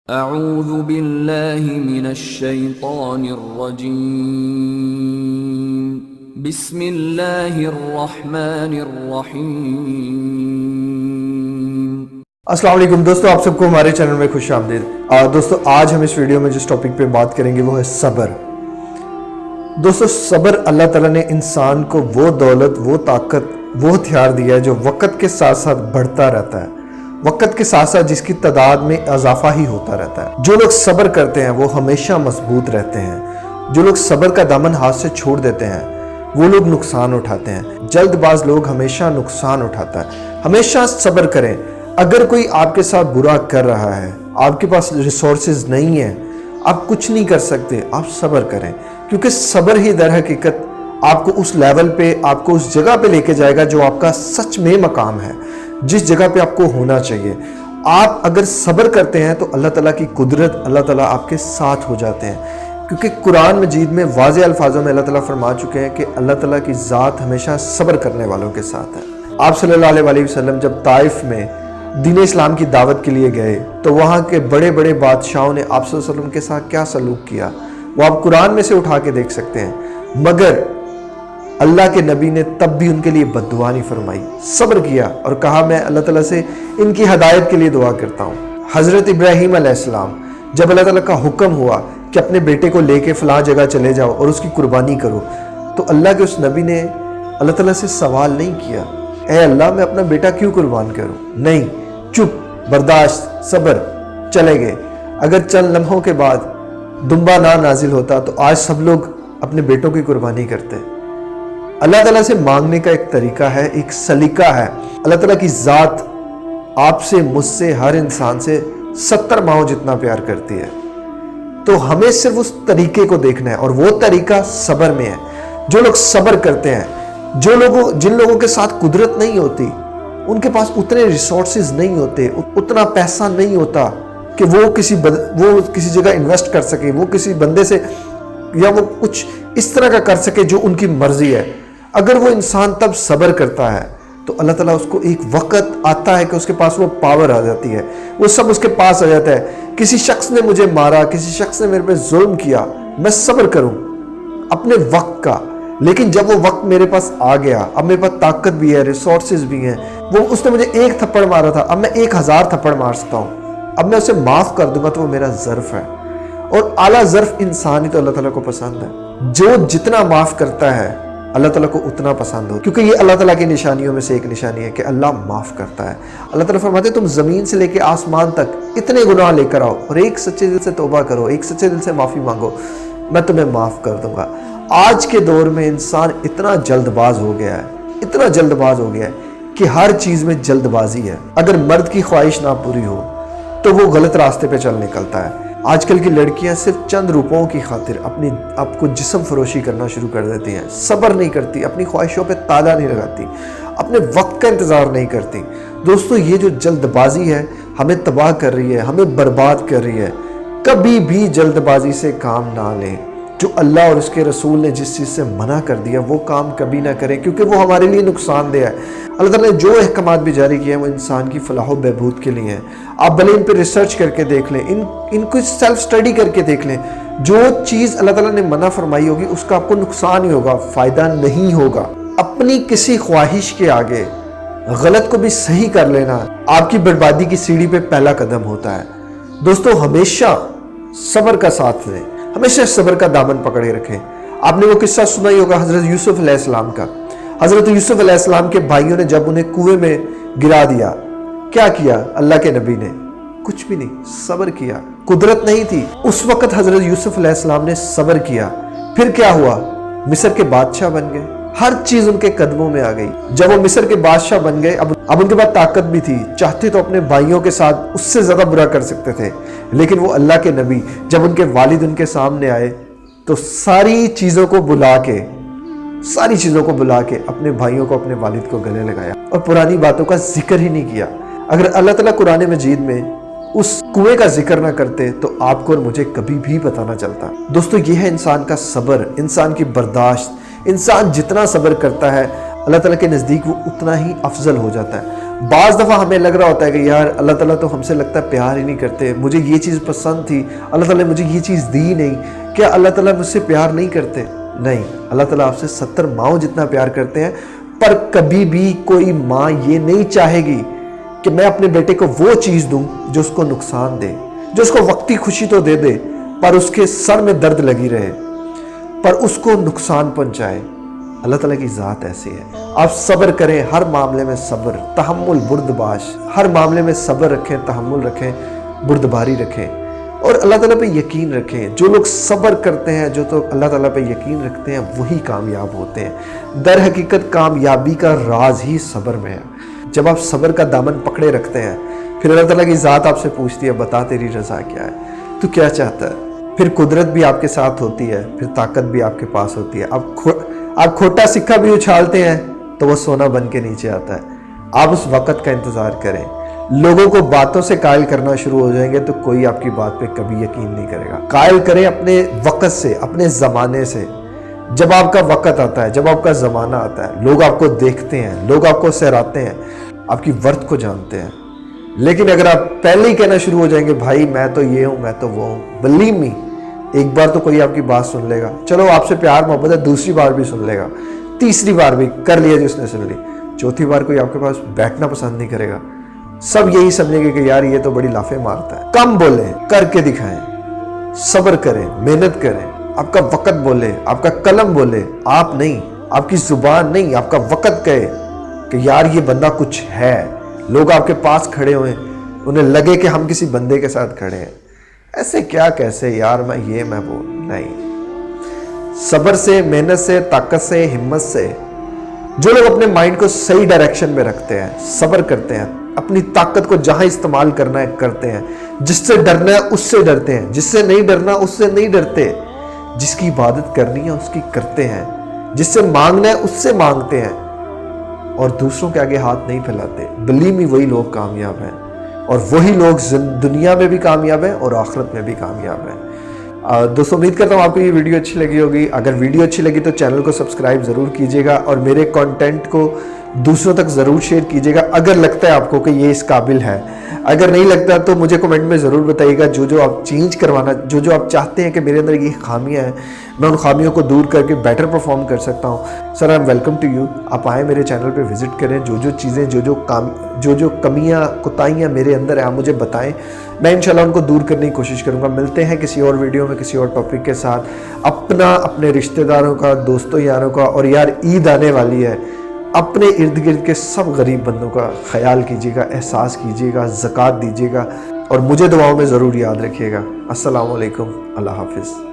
اعوذ باللہ من الشیطان الرجیم بسم اللہ الرحمن الرحیم۔ السلام علیکم دوستو، آپ سب کو ہمارے چینل میں خوش آمدید۔ دوستو آج ہم اس ویڈیو میں جس ٹاپک پہ بات کریں گے وہ ہے صبر۔ دوستو صبر اللہ تعالیٰ نے انسان کو وہ دولت، وہ طاقت، وہ ہتھیار دیا ہے جو وقت کے ساتھ ساتھ بڑھتا رہتا ہے، وقت کے ساتھ ساتھ جس کی تعداد میں اضافہ ہی ہوتا رہتا ہے۔ جو لوگ صبر کرتے ہیں وہ ہمیشہ مضبوط رہتے ہیں، جو لوگ صبر کا دامن ہاتھ سے چھوڑ دیتے ہیں وہ لوگ نقصان اٹھاتے ہیں۔ جلد باز لوگ ہمیشہ نقصان اٹھاتا ہے۔ ہمیشہ صبر کریں۔ اگر کوئی آپ کے ساتھ برا کر رہا ہے، آپ کے پاس ریسورسز نہیں ہیں، آپ کچھ نہیں کر سکتے، آپ صبر کریں، کیونکہ صبر ہی در حقیقت آپ کو اس لیول پہ، آپ کو اس جگہ پہ لے کے جائے گا جو آپ کا سچ میں مقام ہے، جس جگہ پہ آپ کو ہونا چاہیے۔ آپ اگر صبر کرتے ہیں تو اللہ تعالیٰ کی قدرت، اللہ تعالیٰ آپ کے ساتھ ہو جاتے ہیں، کیونکہ قرآن مجید میں واضح الفاظوں میں اللہ تعالیٰ فرما چکے ہیں کہ اللہ تعالیٰ کی ذات ہمیشہ صبر کرنے والوں کے ساتھ ہے۔ آپ صلی اللہ علیہ وسلم جب طائف میں دین اسلام کی دعوت کے لیے گئے تو وہاں کے بڑے بڑے بادشاہوں نے آپ صلی اللہ علیہ وسلم کے ساتھ کیا سلوک کیا وہ آپ قرآن میں سے اٹھا کے دیکھ سکتے ہیں، مگر اللہ کے نبی نے تب بھی ان کے لیے بد دعا نہیں فرمائی، صبر کیا اور کہا میں اللہ تعالیٰ سے ان کی ہدایت کے لیے دعا کرتا ہوں۔ حضرت ابراہیم علیہ السلام جب اللہ تعالیٰ کا حکم ہوا کہ اپنے بیٹے کو لے کے فلاں جگہ چلے جاؤ اور اس کی قربانی کرو، تو اللہ کے اس نبی نے اللہ تعالیٰ سے سوال نہیں کیا اے اللہ میں اپنا بیٹا کیوں قربان کروں، نہیں، چپ، برداشت، صبر، چلے گئے۔ اگر چند لمحوں کے بعد دمبا نہ نازل ہوتا تو آج سب لوگ اپنے بیٹوں کی قربانی کرتے۔ اللہ تعالیٰ سے مانگنے کا ایک طریقہ ہے، ایک سلیقہ ہے۔ اللہ تعالیٰ کی ذات آپ سے، مجھ سے، ہر انسان سے 70 ماہوں جتنا پیار کرتی ہے، تو ہمیں صرف اس طریقے کو دیکھنا ہے، اور وہ طریقہ صبر میں ہے۔ جو لوگ صبر کرتے ہیں، جن لوگوں کے ساتھ قدرت نہیں ہوتی، ان کے پاس اتنے ریسورسز نہیں ہوتے، اتنا پیسہ نہیں ہوتا کہ وہ کسی جگہ انویسٹ کر سکے، وہ کسی بندے سے یا وہ کچھ اس طرح کا کر سکے جو ان کی مرضی ہے، اگر وہ انسان تب صبر کرتا ہے تو اللہ تعالیٰ اس کو ایک وقت آتا ہے کہ اس کے پاس وہ پاور آ جاتی ہے، وہ سب اس کے پاس آ جاتا ہے۔ کسی شخص نے مجھے مارا، کسی شخص نے میرے پہ ظلم کیا، میں صبر کروں اپنے وقت کا، لیکن جب وہ وقت میرے پاس آ گیا، اب میرے پاس طاقت بھی ہے، ریسورسز بھی ہیں، اس نے مجھے 1 تھپڑ مارا تھا، اب میں 1000 تھپڑ مار سکتا ہوں، اب میں اسے معاف کر دوں گا تو وہ میرا ظرف ہے، اور اعلیٰ ظرف انسان ہی تو اللہ تعالیٰ کو پسند ہے۔ جو جتنا معاف کرتا ہے اللہ تعالیٰ کو اتنا پسند ہو، کیونکہ یہ اللہ تعالیٰ کی نشانیوں میں سے ایک نشانی ہے کہ اللہ معاف کرتا ہے۔ اللہ تعالیٰ فرماتے ہیں تم زمین سے لے کے آسمان تک اتنے گناہ لے کر آؤ اور ایک سچے دل سے توبہ کرو، ایک سچے دل سے معافی مانگو، میں تمہیں معاف کر دوں گا۔ آج کے دور میں انسان اتنا جلد باز ہو گیا ہے، اتنا جلد باز ہو گیا ہے کہ ہر چیز میں جلد بازی ہے۔ اگر مرد کی خواہش نہ پوری ہو تو وہ غلط راستے پہ چل نکلتا ہے۔ آج کل کی لڑکیاں صرف چند روپوں کی خاطر آپ کو جسم فروشی کرنا شروع کر دیتی ہیں، صبر نہیں کرتی، اپنی خواہشوں پہ تالا نہیں لگاتی، اپنے وقت کا انتظار نہیں کرتی۔ دوستو یہ جو جلد بازی ہے ہمیں تباہ کر رہی ہے، ہمیں برباد کر رہی ہے۔ کبھی بھی جلد بازی سے کام نہ لیں، جو اللہ اور اس کے رسول نے جس چیز سے منع کر دیا وہ کام کبھی نہ کریں، کیونکہ وہ ہمارے لیے نقصان دہ ہے۔ اللہ تعالیٰ نے جو احکامات بھی جاری کیے ہیں وہ انسان کی فلاح و بہبود کے لیے ہیں۔ آپ بھلے ان پہ ریسرچ کر کے دیکھ لیں، ان کو سیلف سٹڈی کر کے دیکھ لیں، جو چیز اللہ تعالیٰ نے منع فرمائی ہوگی اس کا آپ کو نقصان ہی ہوگا، فائدہ نہیں ہوگا۔ اپنی کسی خواہش کے آگے غلط کو بھی صحیح کر لینا آپ کی بربادی کی سیڑھی پہ پہلا قدم ہوتا ہے۔ دوستو ہمیشہ صبر کا ساتھ لیں، ہمیشہ صبر کا دامن پکڑے رکھیں۔ آپ نے وہ قصہ سنا ہی ہوگا حضرت یوسف علیہ السلام کا۔ حضرت یوسف علیہ السلام کے بھائیوں نے جب انہیں کنویں میں گرا دیا، کیا کیا اللہ کے نبی نے؟ کچھ بھی نہیں، صبر کیا۔ قدرت نہیں تھی اس وقت، حضرت یوسف علیہ السلام نے صبر کیا، پھر کیا ہوا؟ مصر کے بادشاہ بن گئے، ہر چیز ان کے قدموں میں آ گئی۔ جب وہ مصر کے بادشاہ بن گئے، اب ان کے پاس طاقت بھی تھی، چاہتے تو اپنے بھائیوں کے ساتھ اس سے زیادہ برا کر سکتے تھے، لیکن وہ اللہ کے نبی جب ان کے والد ان کے سامنے آئے تو ساری چیزوں کو بلا کے اپنے بھائیوں کو، اپنے والد کو گلے لگایا اور پرانی باتوں کا ذکر ہی نہیں کیا۔ اگر اللہ تعالیٰ قرآن مجید میں اس کنویں کا ذکر نہ کرتے تو آپ کو اور مجھے کبھی بھی پتہ نہ چلتا۔ دوستو یہ ہے انسان کا صبر، انسان کی برداشت۔ انسان جتنا صبر کرتا ہے اللہ تعالیٰ کے نزدیک وہ اتنا ہی افضل ہو جاتا ہے۔ بعض دفعہ ہمیں لگ رہا ہوتا ہے کہ یار اللہ تعالیٰ تو ہم سے لگتا ہے پیار ہی نہیں کرتے، مجھے یہ چیز پسند تھی، اللہ تعالیٰ نے مجھے یہ چیز دی نہیں، کیا اللہ تعالیٰ مجھ سے پیار نہیں کرتے؟ نہیں، اللہ تعالیٰ آپ سے 70 ماؤں جتنا پیار کرتے ہیں، پر کبھی بھی کوئی ماں یہ نہیں چاہے گی کہ میں اپنے بیٹے کو وہ چیز دوں جو اس کو نقصان دے، جو اس کو وقتی خوشی تو دے دے پر اس کے سر میں درد لگی رہے، پر اس کو نقصان پہنچائے۔ اللہ تعالیٰ کی ذات ایسی ہے۔ آپ صبر کریں، ہر معاملے میں صبر، تحمل، بردباش، ہر معاملے میں صبر رکھیں، تحمل رکھیں، بردباری رکھیں اور اللہ تعالیٰ پہ یقین رکھیں۔ جو لوگ صبر کرتے ہیں، جو تو اللہ تعالیٰ پہ یقین رکھتے ہیں، وہی کامیاب ہوتے ہیں۔ در حقیقت کامیابی کا راز ہی صبر میں ہے۔ جب آپ صبر کا دامن پکڑے رکھتے ہیں، پھر اللہ تعالیٰ کی ذات آپ سے پوچھتی ہے بتا تیری رضا کیا ہے، تو کیا چاہتا ہے؟ پھر قدرت بھی آپ کے ساتھ ہوتی ہے، پھر طاقت بھی آپ کے پاس ہوتی ہے۔ آپ کھوٹا سکہ بھی اچھالتے ہیں تو وہ سونا بن کے نیچے آتا ہے۔ آپ اس وقت کا انتظار کریں۔ لوگوں کو باتوں سے قائل کرنا شروع ہو جائیں گے تو کوئی آپ کی بات پہ کبھی یقین نہیں کرے گا۔ قائل کریں اپنے وقت سے، اپنے زمانے سے۔ جب آپ کا وقت آتا ہے، جب آپ کا زمانہ آتا ہے، لوگ آپ کو دیکھتے ہیں، لوگ آپ کو سراہتے ہیں، آپ کی ورث کو جانتے ہیں۔ لیکن اگر آپ پہلے ہی کہنا شروع ہو جائیں گے بھائی میں تو یہ ہوں، میں تو وہ ہوں، بلیو می، ایک بار تو کوئی آپ کی بات سن لے گا، چلو آپ سے پیار محبت ہے، دوسری بار بھی سن لے گا، تیسری بار بھی کر لیا جس نے سن لی، چوتھی بار کوئی آپ کے پاس بیٹھنا پسند نہیں کرے گا۔ سب یہی سمجھیں گے کہ یار یہ تو بڑی لافیں مارتا ہے۔ کم بولیں، کر کے دکھائیں، صبر کریں، محنت کریں۔ آپ کا وقت بولے، آپ کا قلم بولے، آپ نہیں، آپ کی زبان نہیں، آپ کا وقت کہے کہ یار یہ بندہ کچھ ہے۔ لوگ آپ کے پاس کھڑے ہوئے، انہیں لگے کہ ہم کسی بندے کے ساتھ کھڑے ہیں۔ ایسے کیا کیسے یار میں یہ میں وہ نہیں۔ صبر سے، محنت سے، طاقت سے، ہمت سے۔ جو لوگ اپنے مائنڈ کو صحیح ڈائریکشن میں رکھتے ہیں، صبر کرتے ہیں، اپنی طاقت کو جہاں استعمال کرنا ہے کرتے ہیں، جس سے ڈرنا ہے اس سے ڈرتے ہیں، جس سے نہیں ڈرنا اس سے نہیں ڈرتے، جس کی عبادت کرنی ہے اس کی کرتے ہیں، جس سے مانگنا ہے اس سے مانگتے ہیں اور دوسروں کے آگے ہاتھ نہیں پھیلاتے، بلیو می وہی لوگ کامیاب ہیں اور وہی لوگ دنیا میں بھی کامیاب ہیں اور آخرت میں بھی کامیاب ہیں۔ دوستو امید کرتا ہوں آپ کو یہ ویڈیو اچھی لگی ہوگی۔ اگر ویڈیو اچھی لگی تو چینل کو سبسکرائب ضرور کیجیے گا اور میرے کانٹینٹ کو دوسروں تک ضرور شیئر کیجیے گا اگر لگتا ہے آپ کو کہ یہ اس قابل ہے۔ اگر نہیں لگتا تو مجھے کمنٹ میں ضرور بتائیے گا جو آپ چینج کروانا، جو آپ چاہتے ہیں کہ میرے اندر یہ خامیاں ہیں، میں ان خامیوں کو دور کر کے بیٹر پرفارم کر سکتا ہوں۔ Sir I am welcome to you. آپ آئیں میرے چینل پہ وزٹ کریں، جو چیزیں جو کمیاں کوتاہیاں میرے اندر ہیں آپ مجھے بتائیں، میں انشاءاللہ ان کو دور کرنے کی کوشش کروں گا۔ ملتے ہیں کسی اور ویڈیو میں کسی اور ٹاپک کے ساتھ۔ اپنے رشتہ داروں کا، دوستوں یاروں کا، اور یار عید آنے والی ہے، اپنے ارد گرد کے سب غریب بندوں کا خیال کیجیے گا، احساس کیجیے گا، زکوٰۃ دیجیے گا اور مجھے دعاؤں میں ضرور یاد رکھیے گا۔ السلام علیکم، اللہ حافظ۔